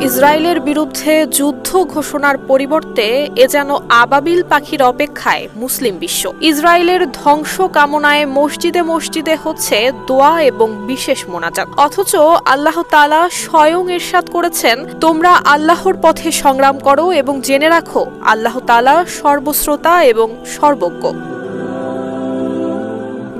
ইসরায়েলের বিরুদ্ধে যুদ্ধ ঘোষণার পরিবর্তে এ যেন আবাবিল পাখির অপেক্ষায় মুসলিম বিশ্ব। ইসরায়েলের ধ্বংস কামনায় মসজিদে মসজিদে হচ্ছে দোয়া এবং বিশেষ মোনাজাত, অথচ আল্লাহ তাআলা স্বয়ং ইরশাদ করেছেন, তোমরা আল্লাহর পথে সংগ্রাম করো এবং জেনে রাখো আল্লাহ তাআলা সর্বশ্রোতা এবং সর্বজ্ঞ।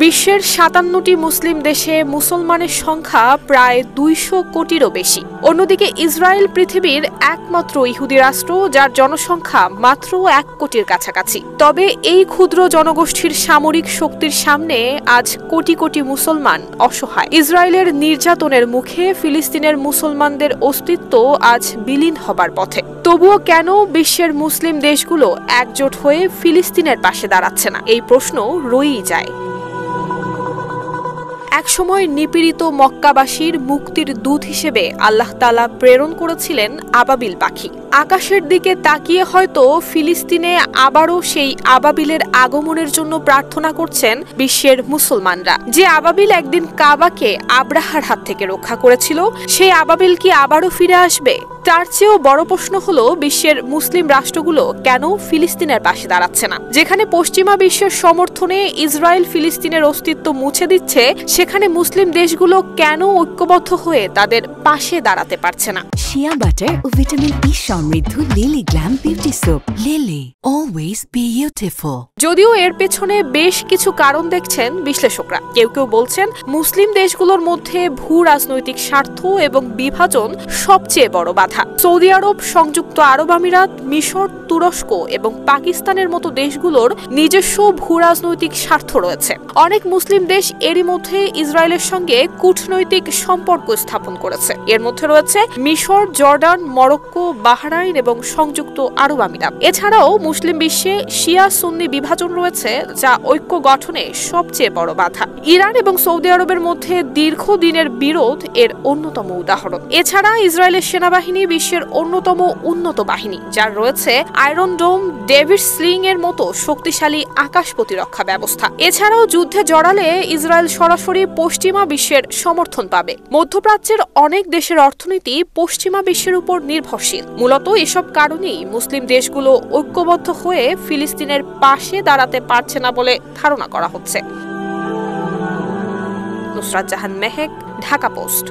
বিশ্বের ৫৭টি মুসলিম দেশে মুসলমানের সংখ্যা প্রায় ২০০ কোটিরও বেশি। অন্যদিকে ইসরায়েল পৃথিবীর একমাত্র ইহুদি রাষ্ট্র, যার জনসংখ্যা মাত্র ১ কোটির কাছাকাছি। তবে এই ক্ষুদ্র জনগোষ্ঠীর সামরিক শক্তির সামনে আজ কোটি কোটি মুসলমান অসহায়। ইসরায়েলের নির্যাতনের মুখে ফিলিস্তিনের মুসলমানদের অস্তিত্ব আজ বিলীন হবার পথে। তবুও কেন বিশ্বের মুসলিম দেশগুলো একজোট হয়ে ফিলিস্তিনের পাশে দাঁড়াচ্ছে না, এই প্রশ্ন রয়েই যায়। একসময় নিপীড়িত মক্কাবাসীর মুক্তির দূত হিসেবে আল্লাহ তাআলা প্রেরণ করেছিলেন আবাবিল পাখি। আকাশের দিকে তাকিয়ে হয়তো ফিলিস্তিনে আবারও সেই আবাবিলের আগমনের জন্য প্রার্থনা করছেন বিশ্বের মুসলমানরা। যে আবাবিল একদিন কাবাকে আব্রাহার হাত থেকে রক্ষা করেছিল, সেই আবাবিল কি আবারও ফিরে আসবে? তার চেয়েও বড় প্রশ্ন হলো, বিশ্বের মুসলিম রাষ্ট্রগুলো কেন ফিলিস্তিনের পাশে দাঁড়াচ্ছে না? যেখানে পশ্চিমা বিশ্বের সমর্থনে ইসরায়েল ফিলিস্তিনের অস্তিত্ব মুছে দিচ্ছে, সেখানে মুসলিম দেশগুলো কেন ঐক্যবদ্ধ হয়ে তাদের পাশে দাঁড়াতে পারছে না? শিয়া বাটার ও ভিটামিন ই সমৃদ্ধ lily glam beauty soap. Lily, always beautiful. যদিও এর পেছনে বেশ কিছু কারণ দেখছেন বিশ্লেষকরা। কেউ কেউ বলছেন, মুসলিম দেশগুলোর মধ্যে ভূ রাজনৈতিক স্বার্থ এবং বিভাজন সবচেয়ে বড় বাধা। সৌদি আরব, সংযুক্ত আরব আমিরাত, মিশর, তুরস্ক এবং পাকিস্তানের মতো দেশগুলোর নিজস্ব ভূ রাজনৈতিক স্বার্থ রয়েছে। অনেক মুসলিম দেশ এরই মধ্যে ইসরায়েলের সঙ্গে কূটনৈতিক সম্পর্ক স্থাপন করেছে। এর মধ্যে রয়েছে মিশর, জর্ডান, মরক্কো, বাহরাইন এবং সংযুক্ত আরব আমিরাত। এছাড়াও মুসলিম বিশ্বে শিয়া সুন্নি বিভাজন রয়েছে, যা ঐক্য গঠনে সবচেয়ে বড় বাধা। ইরান এবং সৌদি আরবের মধ্যে দীর্ঘদিনের বিরোধ এর অন্যতম উদাহরণ। এছাড়া ইসরায়েলের সেনাবাহিনী বিশ্বের অন্যতম উন্নত বাহিনী, যার রয়েছে আয়রন ডোম, ডেভিড স্লিং এর মতো শক্তিশালী আকাশ প্রতিরক্ষা ব্যবস্থা। এছাড়াও যুদ্ধে জড়ালে ইসরায়েল সরাসরি পশ্চিমা বিশ্বের সমর্থন পাবে। মধ্যপ্রাচ্যের অনেক দেশের অর্থনীতি পশ্চিমা বিশ্বের উপর নির্ভরশীল। মূলত এসব কারণেই মুসলিম দেশগুলো ঐক্যবদ্ধ হয়ে ফিলিস্তিনের পাশে দাঁড়াতে পারছে না বলে ধারণা করা হচ্ছে। নুসরাত জাহান মেহেক, ঢাকা পোস্ট।